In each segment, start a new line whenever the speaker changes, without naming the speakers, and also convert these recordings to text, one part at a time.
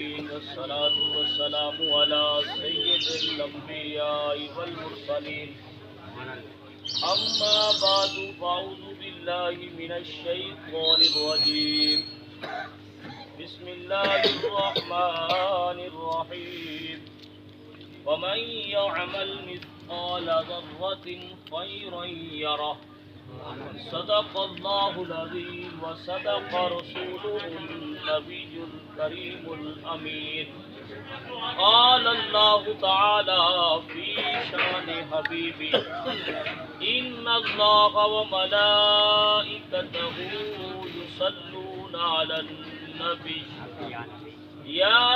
العالمين والصلاة والسلام على سيد الأنبياء والمرسلين أما بعد فأعوذ بالله من الشيطان الرجيم بسم الله الرحمن الرحيم ومن يعمل مثقال ذرة خيرا يره صدق الله العظيم وصدق رسوله النبي الكريم الأمين قال الله تعالى في شان حبيبي إن الله وملائكته يصلون على النبي يا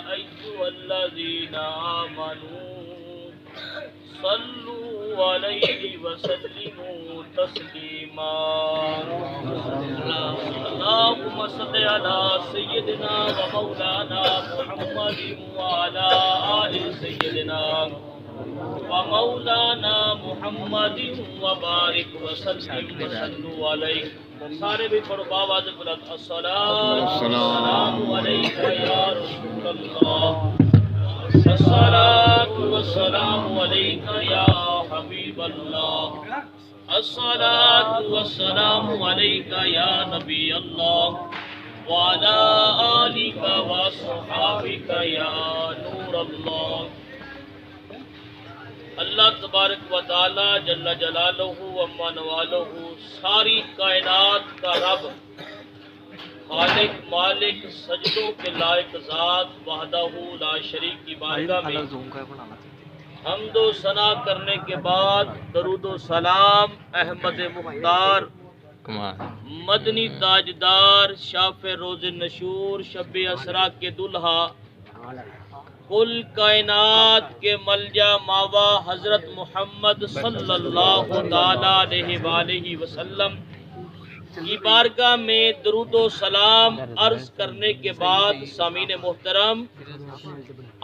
أيها الذين آمنوا صلوا عليه وسلموا تسليما اللهم صل على سيدنا ومولانا محمد وعلى آل سيدنا ومولانا محمد وبارك وسلم وصلوا عليه سارے بھی پڑھو باواز بلند السلام علیکم یا رسول اللہ الصلاة والسلام عليك يا حبيب الله الصلاة والسلام عليك يا نبي الله وعلى آلك وصحابك يا نور الله اللہ تبارک و تعالی جل جلالہ و منوالہ ساری کائنات کا رب خالق مالک سجدوں کے لائق ذات وحدہ لا شریک کی بارگاہ میں حمد و ثنا کرنے کے بعد درود و سلام احمد مختار مدنی تاجدار شاف روز نشور شب اسرا کے دلہا کل کائنات کے ملجا ماوا حضرت محمد صلی اللہ تعالی علیہ وآلہ وسلم کی بارگاہ میں درود و سلام عرض کرنے کے بعد سامعین محترم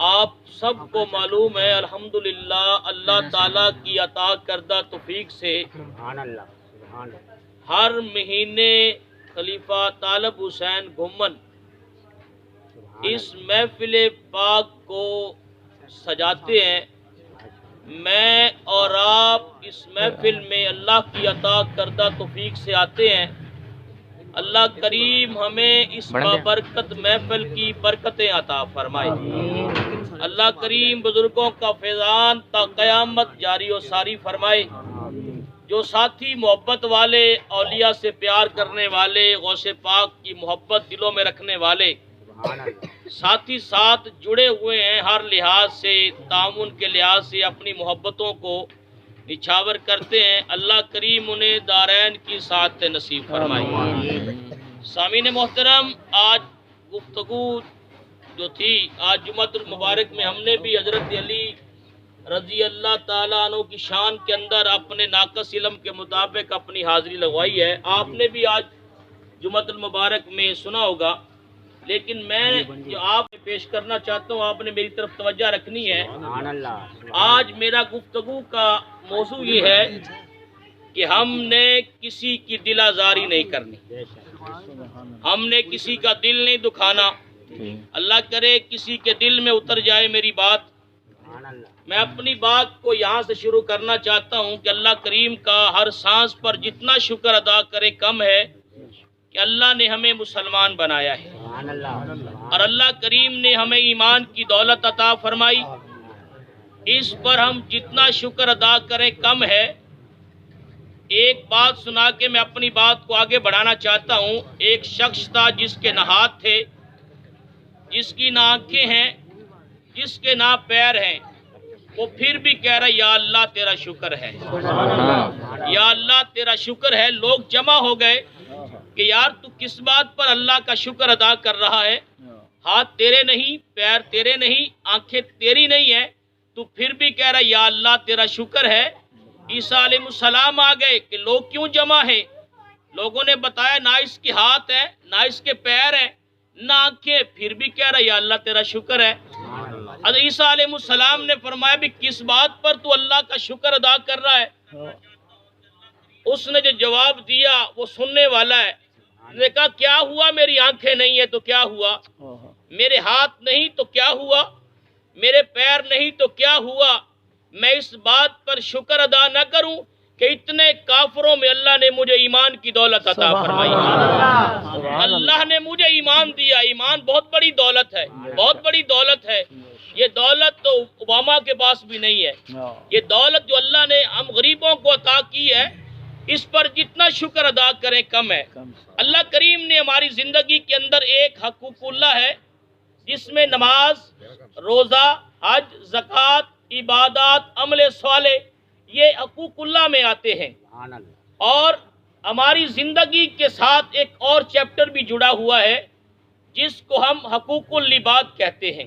آپ سب کو معلوم ہے الحمدللہ اللہ تعالیٰ کی عطا کردہ توفیق سے ہر مہینے خلیفہ طالب حسین گھمن اس محفل پاک کو سجاتے ہیں میں اور آپ اس محفل میں اللہ کی عطا کردہ توفیق سے آتے ہیں اللہ کریم ہمیں اس بابرکت محفل کی برکتیں عطا فرمائے اللہ کریم بزرگوں کا فیضان تا قیامت جاری و ساری فرمائے جو ساتھی محبت والے اولیاء سے پیار کرنے والے غوث پاک کی محبت دلوں میں رکھنے والے ساتھی ساتھ جڑے ہوئے ہیں ہر لحاظ سے تعاون کے لحاظ سے اپنی محبتوں کو نچھاور کرتے ہیں اللہ کریم انہیں دارین کی سعادت نصیب فرمائے سامعین محترم آج گفتگو جو تھی آج جمعۃ المبارک میں ہم نے بھی حضرت علی رضی اللہ تعالیٰ عنہ کی شان کے اندر اپنے ناقص علم کے مطابق اپنی حاضری لگوائی ہے آپ نے بھی آج جمعۃ المبارک میں سنا ہوگا لیکن میں جو آپ پیش کرنا چاہتا ہوں آپ نے میری طرف توجہ رکھنی ہے آج میرا گفتگو کا موضوع یہ ہے کہ ہم نے کسی کی دل آزاری نہیں کرنی ہم نے کسی کا دل نہیں دکھانا اللہ کرے کسی کے دل میں اتر جائے میری بات میں اپنی بات کو یہاں سے شروع کرنا چاہتا ہوں کہ اللہ کریم کا ہر سانس پر جتنا شکر ادا کرے کم ہے کہ اللہ نے ہمیں مسلمان بنایا ہے اور اللہ کریم نے ہمیں ایمان کی دولت عطا فرمائی اس پر ہم جتنا شکر ادا کریں کم ہے ایک بات سنا کے میں اپنی بات کو آگے بڑھانا چاہتا ہوں ایک شخص تھا جس کے نہ ہاتھ تھے جس کی نہ آنکھیں ہیں جس کے نہ پیر ہیں وہ پھر بھی کہہ رہا یا اللہ تیرا شکر ہے یا اللہ تیرا شکر ہے لوگ جمع ہو گئے کہ یار تو کس بات پر اللہ کا شکر ادا کر رہا ہے ہاتھ تیرے نہیں پیر تیرے نہیں آنکھیں تیری نہیں ہیں تو پھر بھی کہہ رہا یا اللہ تیرا شکر ہے عیسیٰ علیہ السلام آ گئے کہ لوگ کیوں جمع ہیں لوگوں نے بتایا نہ اس کے ہاتھ ہیں نہ اس کے پیر ہیں نہ آنکھیں پھر بھی کہہ رہا یا اللہ تیرا شکر ہے حضرت عیسیٰ علیہ السلام نے فرمایا بھی کس بات پر تو اللہ کا شکر ادا کر رہا ہے اس نے جو جواب دیا وہ سننے والا ہے نے کہا کیا ہوا؟ میری آنکھیں نہیں ہیں تو کیا ہوا؟ میرے ہاتھ نہیں تو کیا ہوا؟ میرے پیر نہیں تو کیا ہوا؟ میں اس بات پر شکر ادا نہ کروں کہ اتنے کافروں میں اللہ نے مجھے ایمان کی دولت عطا فرمائی۔ اللہ نے مجھے ایمان دیا۔ ایمان بہت بڑی دولت ہے، بہت بڑی دولت ہے۔ یہ دولت تو اوباما کے پاس بھی نہیں ہے۔ یہ دولت جو اللہ نے ہم غریبوں کو عطا کی ہے، اس پر جتنا شکر ادا کریں کم ہے۔ اللہ کریم نے ہماری زندگی کے اندر ایک حقوق اللہ ہے، جس میں نماز، روزہ، حج، زکوٰۃ، عبادات، عمل صالح، یہ حقوق اللہ میں آتے ہیں۔ اور ہماری زندگی کے ساتھ ایک اور چیپٹر بھی جڑا ہوا ہے، جس کو ہم حقوق العباد کہتے ہیں۔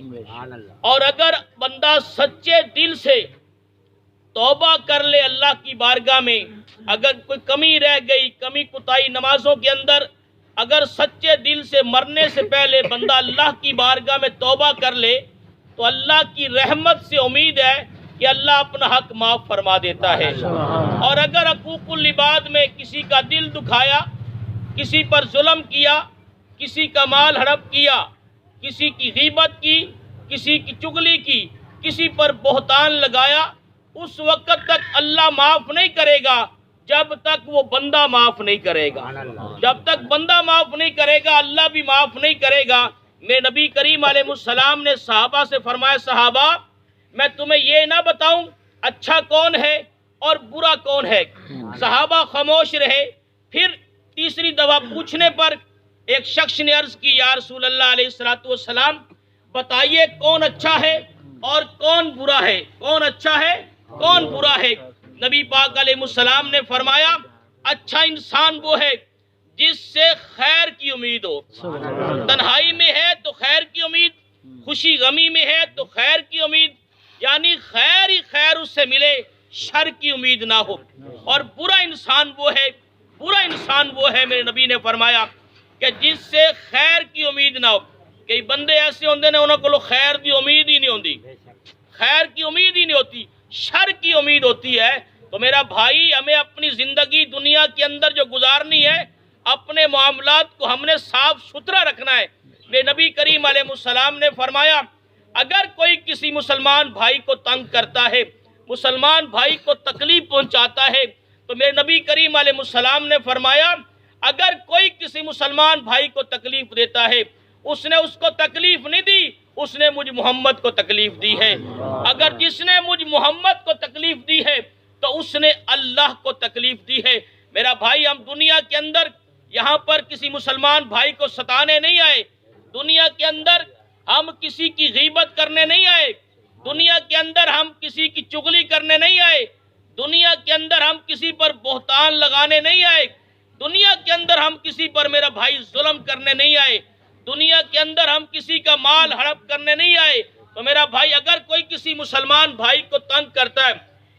اور اگر بندہ سچے دل سے توبہ کر لے اللہ کی بارگاہ میں، اگر کوئی کمی رہ گئی، کمی کوتاہی نمازوں کے اندر، اگر سچے دل سے مرنے سے پہلے بندہ اللہ کی بارگاہ میں توبہ کر لے تو اللہ کی رحمت سے امید ہے کہ اللہ اپنا حق معاف فرما دیتا ہے۔ اور اگر حقوق العباد میں کسی کا دل دکھایا، کسی پر ظلم کیا، کسی کا مال ہڑپ کیا، کسی کی غیبت کی، کسی کی چغلی کی، کسی پر بہتان لگایا، اس وقت تک اللہ معاف نہیں کرے گا جب تک وہ بندہ معاف نہیں کرے گا۔ جب تک بندہ معاف نہیں کرے گا اللہ بھی معاف نہیں کرے گا۔ میرے نبی کریم علیہ السلام نے صحابہ سے فرمایا، صحابہ میں تمہیں یہ نہ بتاؤں اچھا کون ہے اور برا کون ہے؟ صحابہ خاموش رہے۔ پھر تیسری دفعہ پوچھنے پر ایک شخص نے عرض کی، یا رسول اللہ علیہ السلام بتائیے کون اچھا ہے اور کون برا ہے؟ کون اچھا ہے، کون برا ہے؟ نبی پاک علیہ السلام نے فرمایا، اچھا انسان وہ ہے جس سے خیر کی امید ہو۔ تنہائی میں ہے تو خیر کی امید، خوشی غمی میں ہے تو خیر کی امید، یعنی خیر ہی خیر اس سے ملے، شر کی امید نہ ہو۔ اور برا انسان وہ ہے، برا انسان وہ ہے، میرے نبی نے فرمایا کہ جس سے خیر کی امید نہ ہو۔ کئی بندے ایسے ہوندے نے انہوں کو خیر کی امید ہی نہیں ہوندی، خیر کی امید ہی نہیں ہوتی، شر کی امید ہوتی ہے۔ تو میرا بھائی، ہمیں اپنی زندگی دنیا کے اندر جو گزارنی ہے، اپنے معاملات کو ہم نے صاف ستھرا رکھنا ہے۔ میرے نبی کریم علیہ السلام نے فرمایا، اگر کوئی کسی مسلمان بھائی کو تنگ کرتا ہے، مسلمان بھائی کو تکلیف پہنچاتا ہے، تو میرے نبی کریم علیہ السلام نے فرمایا، اگر کوئی کسی مسلمان بھائی کو تکلیف دیتا ہے، اس نے اس کو تکلیف نہیں دی، اس نے مجھ محمد کو تکلیف دی ہے۔ اگر جس نے مجھ محمد کو تکلیف دی ہے تو اس نے اللہ کو تکلیف دی ہے۔ میرا بھائی، ہم دنیا کے اندر یہاں پر کسی مسلمان بھائی کو ستانے نہیں آئے، دنیا کے اندر ہم کسی کی غیبت کرنے نہیں آئے، دنیا کے اندر ہم کسی کی چغلی کرنے نہیں آئے، دنیا کے اندر ہم کسی پر بہتان لگانے نہیں آئے، دنیا کے اندر ہم کسی پر میرا بھائی ظلم کرنے نہیں آئے، دنیا کے اندر ہم کسی کا مال ہڑپ کرنے نہیں آئے۔ تو میرا بھائی، اگر کوئی کسی مسلمان بھائی کو تنگ کرتا ہے،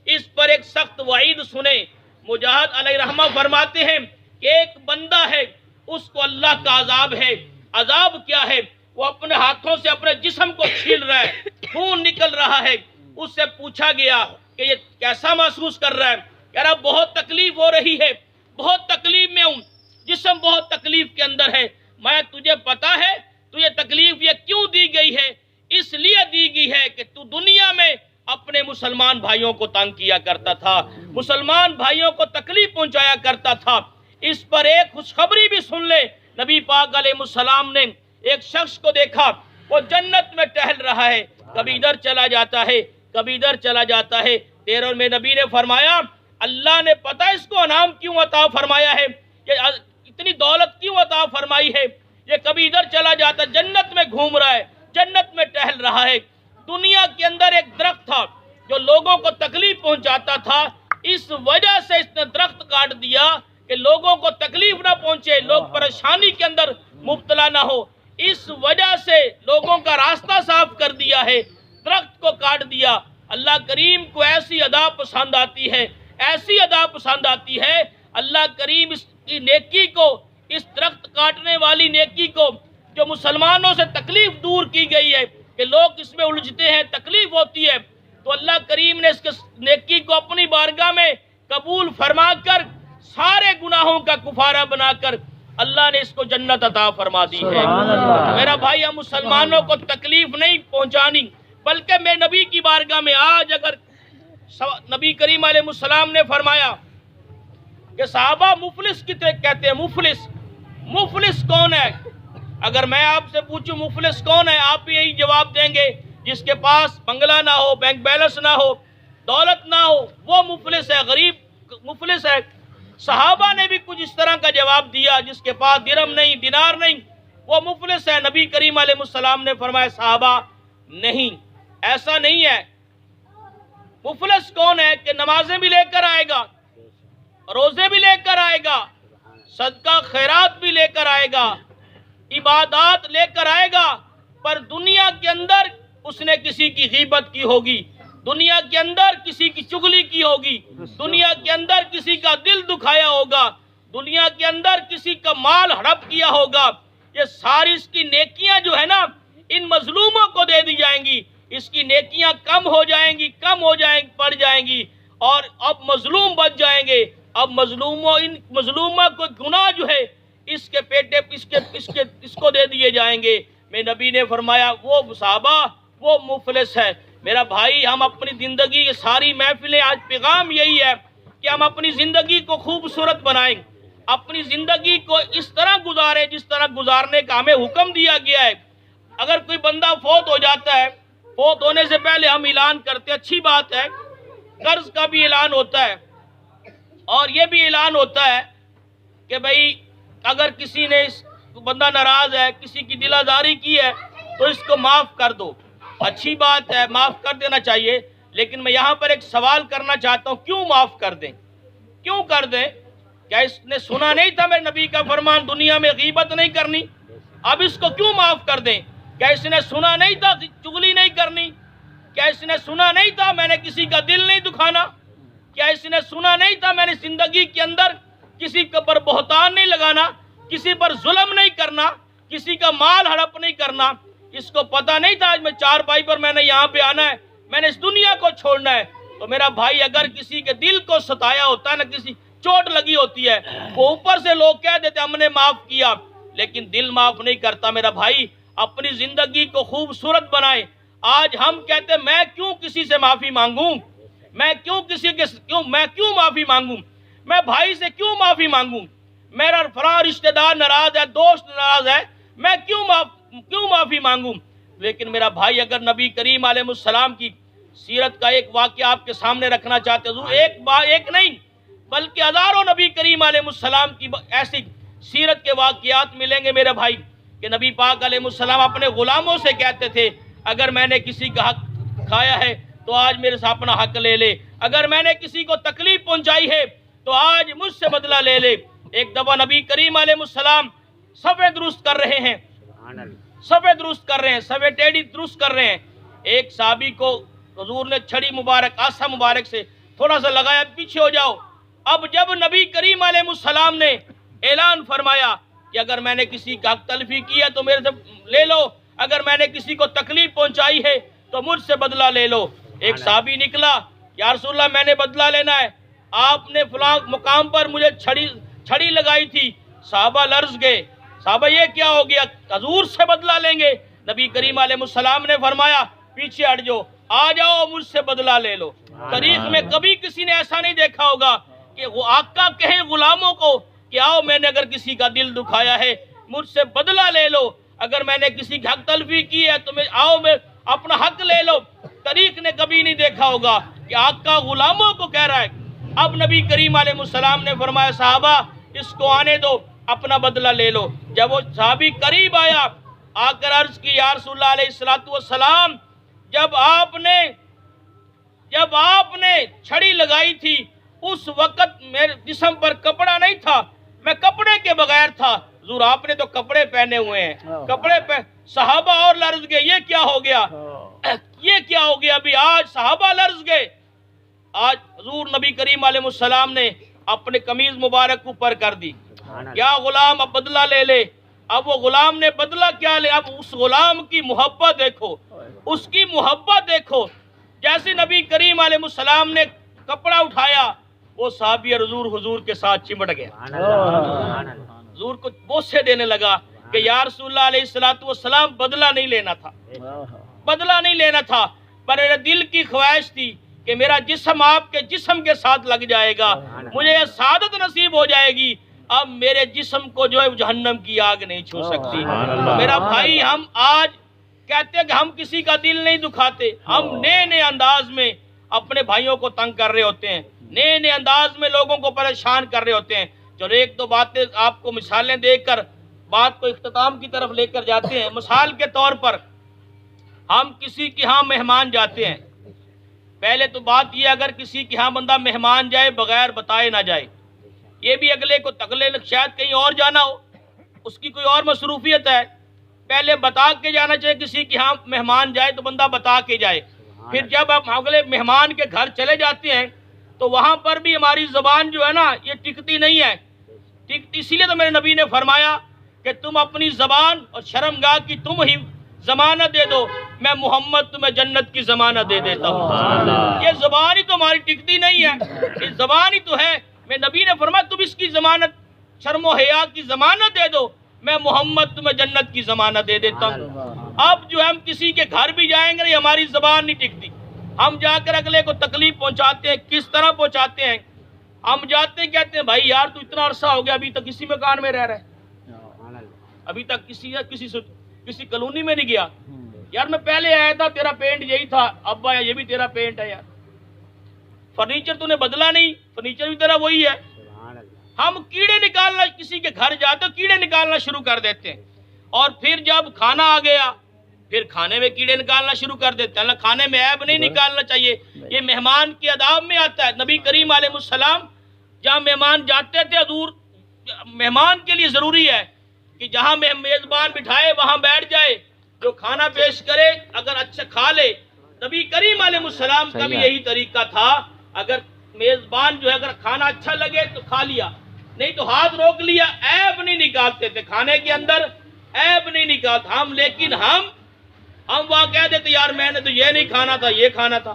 اس پر ایک سخت وعید سنیں۔ مجاہد علیہ رحمہ فرماتے ہیں کہ ایک بندہ ہے، اس کو اللہ کا عذاب ہے۔ عذاب کیا ہے؟ وہ اپنے ہاتھوں سے اپنے جسم کو چھیل رہا ہے، خون نکل رہا ہے۔ اس سے پوچھا گیا کہ یہ کیسا محسوس کر رہا ہے؟ کہہ رہا بہت تکلیف ہو رہی ہے، بہت تکلیف میں ہوں، جسم بہت تکلیف کے اندر ہے۔ میں تجھے پتا ہے تجھے تکلیف یہ کیوں دی گئی ہے؟ اس لیے دی گئی ہے کہ تو دنیا میں اپنے مسلمان بھائیوں کو تنگ کیا کرتا تھا، مسلمان بھائیوں کو تکلیف پہنچایا کرتا تھا۔ اس پر ایک خوشخبری بھی سن لے۔ نبی پاک علیہ السلام نے ایک شخص کو دیکھا، وہ جنت میں ٹہل رہا ہے، کبھی ادھر چلا جاتا ہے، کبھی ادھر چلا جاتا ہے۔ 13 میں نبی نے فرمایا، اللہ نے پتہ اس کو انعام کیوں عطا فرمایا ہے، کہ اتنی دولت کیوں عطا فرمائی ہے؟ یہ کبھی ادھر چلا جاتا، جنت میں گھوم رہا ہے، جنت میں ٹہل رہا ہے۔ دنیا کے اندر ایک درخت تھا جو لوگوں کو تکلیف پہنچاتا تھا، اس وجہ سے اس نے درخت کاٹ دیا کہ لوگوں کو تکلیف نہ پہنچے، لوگ پریشانی کے اندر مبتلا نہ ہو۔ اس وجہ سے لوگوں کا راستہ صاف کر دیا ہے، درخت کو کاٹ دیا۔ اللہ کریم کو ایسی ادا پسند آتی ہے، ایسی ادا پسند آتی ہے۔ اللہ کریم اس کی نیکی کو، اس درخت کاٹنے والی نیکی کو، جو مسلمانوں سے تکلیف دور کی گئی ہے کہ لوگ اس میں الجھتے ہیں، تکلیف ہوتی ہے، تو اللہ کریم نے اس کے نیکی کو اپنی بارگاہ میں قبول فرما کر، سارے گناہوں کا کفارہ بنا کر اللہ نے اس کو جنت عطا فرما دی ہے۔ میرا بھائی، ہم مسلمانوں کو تکلیف نہیں پہنچانی، بلکہ میں نبی کی بارگاہ میں آج اگر نبی کریم علیہ السلام نے فرمایا کہ صحابہ مفلس کتنے کہتے ہیں، مفلس کون ہے؟ اگر میں آپ سے پوچھوں مفلس کون ہے، آپ بھی یہی جواب دیں گے، جس کے پاس بنگلہ نہ ہو، بینک بیلنس نہ ہو، دولت نہ ہو، وہ مفلس ہے، غریب مفلس ہے۔ صحابہ نے بھی کچھ اس طرح کا جواب دیا، جس کے پاس درہم نہیں، دینار نہیں، وہ مفلس ہے۔ نبی کریم علیہ السلام نے فرمایا صحابہ نہیں، ایسا نہیں ہے۔ مفلس کون ہے کہ نمازیں بھی لے کر آئے گا، روزے بھی لے کر آئے گا، صدقہ خیرات بھی لے کر آئے گا، عبادات لے کر آئے گا، پر دنیا کے اندر اس نے کسی کی غیبت کی ہوگی، دنیا کے اندر کسی کی چغلی کی ہوگی، دنیا کے اندر کسی کا دل دکھایا ہوگا، دنیا کے اندر کسی کا مال ہڑپ کیا ہوگا۔ یہ ساری اس کی نیکیاں جو ہے نا، ان مظلوموں کو دے دی جائیں گی، اس کی نیکیاں کم ہو جائیں گی، پڑ جائیں گی، اور اب مظلوم بچ جائیں گے۔ اب ان مظلوموں کو گناہ جو ہے اس کے پیٹے اس کو دے دیے جائیں گے۔ میں نبی نے فرمایا وہ صحابہ وہ مفلس ہے۔ میرا بھائی، ہم اپنی زندگی کی ساری محفلیں آج پیغام یہی ہے کہ ہم اپنی زندگی کو خوبصورت بنائیں، اپنی زندگی کو اس طرح گزاریں جس طرح گزارنے کا ہمیں حکم دیا گیا ہے۔ اگر کوئی بندہ فوت ہو جاتا ہے، فوت ہونے سے پہلے ہم اعلان کرتے ہیں، اچھی بات ہے، قرض کا بھی اعلان ہوتا ہے، اور یہ بھی اعلان ہوتا ہے کہ بھئی اگر کسی نے بندہ ناراض ہے، کسی کی دل آزاری کی ہے تو اس کو معاف کر دو۔ اچھی بات ہے، معاف کر دینا چاہیے، لیکن میں یہاں پر ایک سوال کرنا چاہتا ہوں، کیوں معاف کر دیں؟ کیوں کر دیں؟ کیا اس نے سنا نہیں تھا میرے نبی کا فرمان دنیا میں غیبت نہیں کرنی؟ اب اس کو کیوں معاف کر دیں؟ کیا اس نے سنا نہیں تھا چغلی نہیں کرنی؟ کیا اس نے سنا نہیں تھا میں نے کسی کا دل نہیں دکھانا؟ کیا اس نے سنا نہیں تھا میں نے زندگی کے اندر کسی پر بہتان نہیں لگانا، کسی پر ظلم نہیں کرنا، کسی کا مال ہڑپ نہیں کرنا؟ اس کو پتہ نہیں تھا آج میں 4 پائی پر میں نے یہاں پہ آنا ہے، میں نے اس دنیا کو چھوڑنا ہے؟ تو میرا بھائی، اگر کسی کے دل کو ستایا ہوتا ہے نا، کسی چوٹ لگی ہوتی ہے، وہ اوپر سے لوگ کہہ دیتے ہم نے معاف کیا، لیکن دل معاف نہیں کرتا۔ میرا بھائی، اپنی زندگی کو خوبصورت بنائیں۔ آج ہم کہتے ہیں میں کیوں کسی سے معافی مانگوں، میں کیوں معافی مانگوں، میں بھائی سے کیوں معافی مانگوں، میرا فلاں رشتہ دار ناراض ہے، دوست ناراض ہے، میں کیوں معافی مانگوں؟ لیکن میرا بھائی، اگر نبی کریم علیہ السلام کی سیرت کا ایک واقعہ آپ کے سامنے رکھنا چاہتے ہیں، ایک نہیں بلکہ ہزاروں نبی کریم علیہ السلام کی ایسی سیرت کے واقعات ملیں گے میرے بھائی، کہ نبی پاک علیہ السلام اپنے غلاموں سے کہتے تھے اگر میں نے کسی کا حق کھایا ہے تو آج میرے سے اپنا حق لے لے، اگر میں نے کسی کو تکلیف پہنچائی ہے تو آج مجھ سے بدلہ لے لے۔ ایک دفعہ نبی کریم علیہ السلام صفے درست کر رہے ہیں، صفے ٹیڑھی درست کر رہے ہیں، ایک صحابی کو حضور نے چھڑی مبارک آسا مبارک سے تھوڑا سا لگایا، پیچھے ہو جاؤ۔ اب جب نبی کریم علیہ السلام نے اعلان فرمایا کہ اگر میں نے کسی کا حق تلفی کیا تو میرے سے لے لو، اگر میں نے کسی کو تکلیف پہنچائی ہے تو مجھ سے بدلہ لے لو۔ ایک صحابی نکلا، یا رسول اللہ میں نے بدلہ لینا ہے، آپ نے فلاں مقام پر مجھے چھڑی لگائی تھی۔ صحابہ لرز گئے، صحابہ یہ کیا ہو گیا، حضور سے بدلہ لیں گے؟ نبی کریم علیہ السلام نے فرمایا پیچھے ہٹ جاؤ، آ جاؤ مجھ سے بدلہ لے لو۔ تاریخ میں کبھی کسی نے ایسا نہیں دیکھا ہوگا کہ وہ آقا کہیں غلاموں کو کہ آؤ میں نے اگر کسی کا دل دکھایا ہے مجھ سے بدلہ لے لو، اگر میں نے کسی کی حق تلفی کی ہے تو آؤ میں اپنا حق لے لو۔ تاریخ نے کبھی نہیں دیکھا ہوگا کہ آقا غلاموں کو کہہ رہا ہے۔ اب نبی کریم علیہ السلام نے فرمایا صحابہ اس کو آنے دو، اپنا بدلہ لے لو۔ جب وہ صحابی قریب آیا، آ کر عرض کی یا رسول اللہ علیہ السلام، جب آپ نے چھڑی لگائی تھی اس وقت میرے جسم پر کپڑا نہیں تھا، میں کپڑے کے بغیر تھا، حضور آپ نے تو کپڑے پہنے ہوئے ہیں، صحابہ اور لرز گئے، یہ کیا ہو گیا، یہ کیا ہو گیا؟ ابھی آج صحابہ لرز گئے۔ آج حضور نبی کریم علیہ السلام نے اپنے قمیض مبارک اوپر کر دی، یا غلام اب بدلہ لے لے۔ اب وہ غلام نے بدلہ کیا لے؟ اب اس غلام کی محبت دیکھو، اس کی محبت دیکھو، جیسے نبی کریم علیہ السلام نے کپڑا اٹھایا وہ صحابی حضور کے ساتھ چمٹ گیا۔ حضور کو بوسے دینے لگا کہ یا رسول اللہ علیہ الصلوۃ والسلام بدلہ نہیں لینا تھا، بدلہ نہیں لینا تھا، پر میرے دل کی خواہش تھی کہ میرا جسم آپ کے جسم کے ساتھ لگ جائے گا، مجھے یہ سعادت نصیب ہو جائے گی، اب میرے جسم کو جو ہے جہنم کی آگ نہیں چھو سکتی۔ میرا بھائی، ہم آج کہتے ہیں کہ ہم کسی کا دل نہیں دکھاتے، ہم نئے نئے انداز میں اپنے بھائیوں کو تنگ کر رہے ہوتے ہیں، نئے نئے انداز میں لوگوں کو پریشان کر رہے ہوتے ہیں۔ چلو ایک دو باتیں آپ کو مثالیں دے کر بات کو اختتام کی طرف لے کر جاتے ہیں۔ مثال کے طور پر ہم کسی کے ہاں مہمان جاتے ہیں، پہلے تو بات یہ اگر کسی کے ہاں بندہ مہمان جائے بغیر بتائے نہ جائے، یہ بھی اگلے کو تگلے شاید کہیں اور جانا ہو، اس کی کوئی اور مصروفیت ہے، پہلے بتا کے جانا چاہیے۔ کسی کے ہاں مہمان جائے تو بندہ بتا کے جائے، پھر جب آپ اگلے مہمان کے گھر چلے جاتے ہیں تو وہاں پر بھی ہماری زبان جو ہے نا یہ ٹکتی نہیں ہے، اسی لیے تو میرے نبی نے فرمایا کہ تم اپنی زبان اور شرمگاہ کی تم ہی ضمانت دے دو، میں محمد تمہیں جنت کی ضمانت دے دیتا ہوں۔ یہ زبان ہی تو ہماری ٹکتی نہیں ہے، یہ زبان ہی تو ہے۔ میں نبی نے فرمایا تم اس کی ضمانت، شرم و حیا کی ضمانت دے دو، میں محمد تمہیں جنت کی ضمانت دے دیتا ہوں۔ اب جو ہم کسی کے گھر بھی جائیں گے ہماری زبان نہیں ٹکتی، ہم جا کر اگلے کو تکلیف پہنچاتے ہیں۔ کس طرح پہنچاتے ہیں؟ ہم جاتے ہیں کہتے ہیں بھائی یار تو اتنا عرصہ ہو گیا ابھی تک کسی مکان میں رہ رہا ہے، ابھی تک کسی کالونی میں نہیں گیا، یار میں پہلے آیا تھا تیرا پینٹ یہی تھا، اب آیا یہ بھی تیرا پینٹ ہے، یار فرنیچر تو نے بدلا نہیں، فرنیچر بھی تیرا وہی ہے۔ ہم کیڑے نکالنا، کسی کے گھر جاتے کیڑے نکالنا شروع کر دیتے ہیں، اور پھر جب کھانا آ گیا پھر کھانے میں کیڑے نکالنا شروع کر دیتے ہیں۔ کھانے میں عیب نہیں نکالنا چاہیے، یہ مہمان کے آداب میں آتا ہے۔ نبی کریم علیہ السلام جہاں مہمان جاتے تھے، حضور مہمان کے لیے ضروری ہے کہ جہاں میزبان بٹھائے وہاں بیٹھ جائے، جو کھانا پیش کرے اگر اچھا کھا لے۔ نبی کریم علیہ السلام کا بھی یہی طریقہ تھا، اگر میزبان جو ہے اگر کھانا اچھا لگے تو کھا لیا، نہیں تو ہاتھ روک لیا، عیب نہیں نکالتے تھے کھانے کے اندر، عیب نہیں نکالتے ہم۔ لیکن ہم وہاں کہہ دیتے یار میں نے تو یہ نہیں کھانا تھا، یہ کھانا تھا،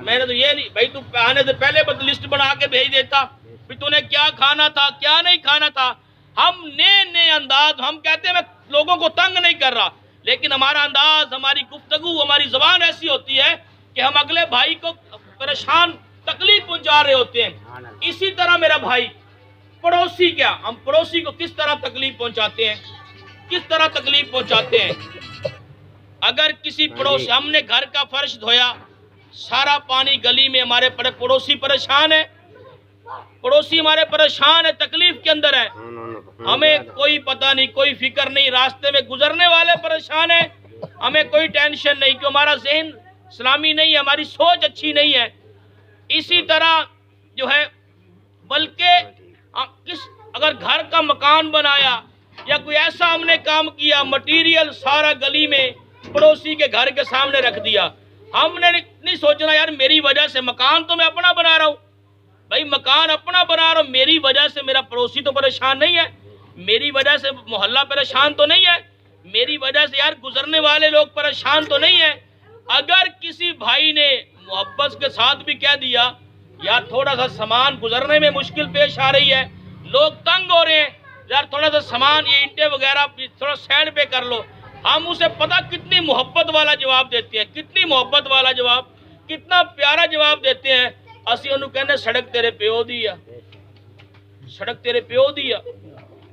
میں نے تو یہ نہیں، بھائی تو آنے سے پہلے لسٹ بنا کے بھیج دیتا پھر تو نے کیا کھانا تھا کیا نہیں کھانا تھا۔ ہم نئے نئے انداز، ہم کہتے ہیں میں لوگوں کو تنگ نہیں کر رہا، لیکن ہمارا انداز، ہماری گفتگو، ہماری زبان ایسی ہوتی ہے کہ ہم اگلے بھائی کو پریشان تکلیف پہنچا رہے ہوتے ہیں۔ اسی طرح میرا بھائی پڑوسی، کیا ہم پڑوسی کو کس طرح تکلیف پہنچاتے ہیں، کس طرح تکلیف پہنچاتے ہیں؟ اگر کسی پڑوسی، ہم نے گھر کا فرش دھویا، سارا پانی گلی میں، ہمارے پڑوسی پریشان ہے، پڑوسی ہمارے پریشان ہے، تکلیف کے اندر ہے، ہمیں کوئی پتہ نہیں، کوئی فکر نہیں، راستے میں گزرنے والے پریشان ہیں، ہمیں کوئی ٹینشن نہیں کہ ہمارا ذہن اسلامی نہیں ہے، ہماری سوچ اچھی نہیں ہے۔ اسی طرح جو ہے، بلکہ اگر گھر کا مکان بنایا یا کوئی ایسا ہم نے کام کیا، مٹیریل سارا گلی میں پڑوسی کے گھر کے سامنے رکھ دیا، ہم نے نہیں سوچنا یار میری وجہ سے، مکان تو میں اپنا بنا رہا ہوں، بھائی مکان اپنا بنا رہا ہوں، میری وجہ سے میرا پڑوسی تو پریشان نہیں ہے، میری وجہ سے محلہ پریشان تو نہیں ہے، میری وجہ سے یار گزرنے والے لوگ پریشان تو نہیں ہے۔ اگر کسی بھائی نے محبت کے ساتھ بھی کہہ دیا یار تھوڑا سا سامان گزرنے میں مشکل پیش آ رہی ہے، لوگ تنگ ہو رہے ہیں، یار تھوڑا سا سامان یہ اینٹیں وغیرہ تھوڑا سائڈ پہ کر لو، ہم اسے پتہ کتنی محبت والا جواب دیتے ہیں، کتنی محبت والا جواب، کتنا پیارا جواب دیتے ہیں۔ اسی انہوں کہنے سڑک تیرے پیو دیا، سڑک تیرے پیو دیا،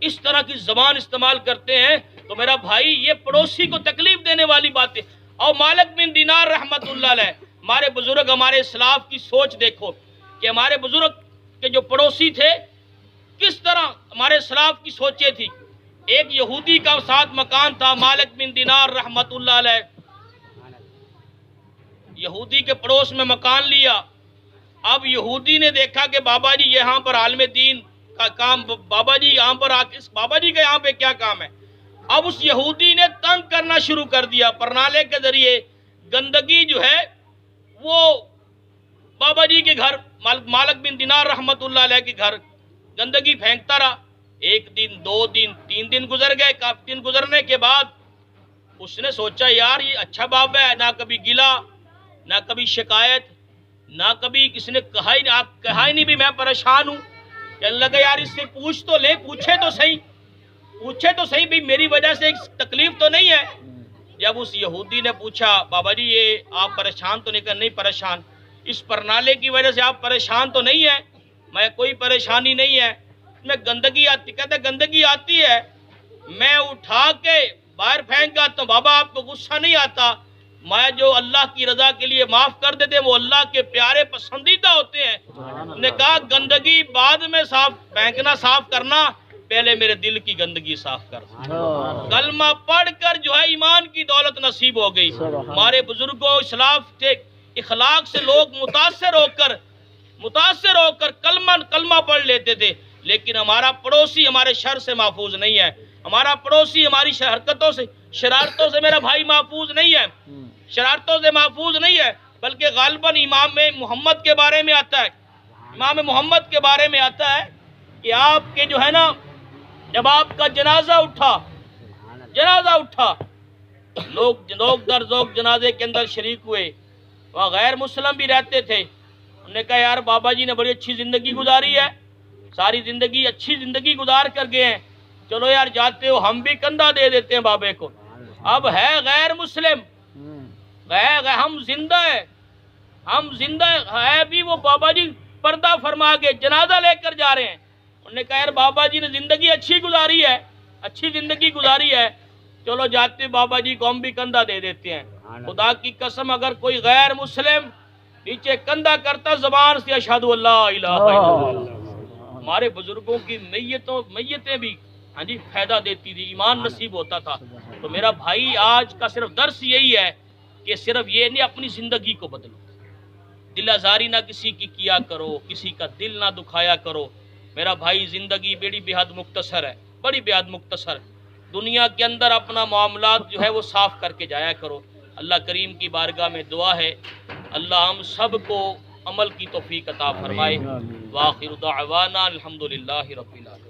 اس طرح کی زبان استعمال کرتے ہیں۔ تو میرا بھائی یہ پڑوسی کو تکلیف دینے والی باتیں۔ اور مالک بن دینار رحمت اللہ علیہ، ہمارے بزرگ، ہمارے اسلاف کی سوچ دیکھو کہ ہمارے بزرگ کے جو پڑوسی تھے کس طرح ہمارے اسلاف کی سوچیں تھی۔ ایک یہودی کا ساتھ مکان تھا، مالک بن دینار رحمت اللہ علیہ، یہودی کے پڑوس میں مکان لیا۔ اب یہودی نے دیکھا کہ بابا جی یہاں پر عالم دین کا کام، بابا جی یہاں پر اس بابا جی کا یہاں پہ کیا کام ہے؟ اب اس یہودی نے تنگ کرنا شروع کر دیا، پرنالے کے ذریعے گندگی جو ہے وہ بابا جی کے گھر، مالک بن دینار رحمت اللہ علیہ کے گھر گندگی پھینکتا رہا۔ ایک دن، دو دن، 3 دن گزر گئے۔ کافی دن گزرنے کے بعد اس نے سوچا یار یہ اچھا باب ہے، نہ کبھی گلا، نہ کبھی شکایت، نہ کبھی کسی نے کہا ہی نہیں بھی میں پریشان ہوں۔ کہنے لگا یار اس سے پوچھ تو لے، پوچھے تو صحیح، پوچھے تو صحیح بھی میری وجہ سے ایک تکلیف تو نہیں ہے؟ جب اس یہودی نے پوچھا بابا جی یہ آپ پریشان تو نہیں کر؟ نہیں پریشان، اس پرنالے کی وجہ سے آپ پریشان تو نہیں ہے؟ میں کوئی پریشانی نہیں ہے، میں گندگی آتی، کہتے گندگی آتی ہے میں اٹھا کے باہر پھینک آتا ہوں، بابا آپ کو غصہ نہیں آتا؟ میں جو اللہ کی رضا کے لیے معاف کر دیتے وہ اللہ کے پیارے پسندیدہ ہوتے ہیں۔ نے کہا گندگی بعد میں صاف پھینکنا، صاف کرنا، پہلے میرے دل کی گندگی صاف کر۔ کلمہ پڑھ کر جو ہے ایمان کی دولت نصیب ہو گئی۔ ہمارے بزرگوں اسلاف سے اخلاق سے لوگ متاثر ہو کر کلمہ پڑھ لیتے تھے، لیکن ہمارا پڑوسی ہمارے شر سے محفوظ نہیں ہے، ہمارا پڑوسی ہماری حرکتوں سے، شرارتوں سے میرا بھائی محفوظ نہیں ہے، شرارتوں سے محفوظ نہیں ہے، بلکہ غالباً امام محمد کے بارے میں آتا ہے، امام محمد کے بارے میں آتا ہے کہ آپ کے جو ہے نا جب آپ کا جنازہ اٹھا لوگ در ذوق جنازے کے اندر شریک ہوئے، وہاں غیر مسلم بھی رہتے تھے، انہوں نے کہا یار بابا جی نے بڑی اچھی زندگی گزاری ہے، ساری زندگی اچھی زندگی گزار کر گئے ہیں، چلو یار جاتے ہو ہم بھی کندھا دے دیتے ہیں بابے کو۔ اب ہے غیر مسلم، ہم زندہ ہے بھی وہ بابا جی پردہ فرما کے جنازہ لے کر جا رہے ہیں، انہوں نے کہا یار بابا جی نے زندگی اچھی زندگی گزاری ہے، چلو جاتے بابا جی کو ہم بھی کندھا دے دیتے ہیں۔ خدا کی قسم اگر کوئی غیر مسلم نیچے کندھا کرتا زبان سے اشہد اللہ الہ الا اللہ، ہمارے بزرگوں کی میتیں بھی ہاں جی فائدہ دیتی تھی، ایمان نصیب ہوتا تھا۔ تو میرا بھائی آج کا صرف درس یہی ہے کہ صرف یہ نہیں اپنی زندگی کو بدلو، دل آزاری نہ کسی کی کیا کرو، کسی کا دل نہ دکھایا کرو۔ میرا بھائی زندگی بڑی بے حد مختصر ہے، دنیا کے اندر اپنا معاملات جو ہے وہ صاف کر کے جایا کرو۔ اللہ کریم کی بارگاہ میں دعا ہے اللہ ہم سب کو عمل کی توفیق عطا فرمائے۔ وآخر دعوانا الحمدللہ رب العالمین۔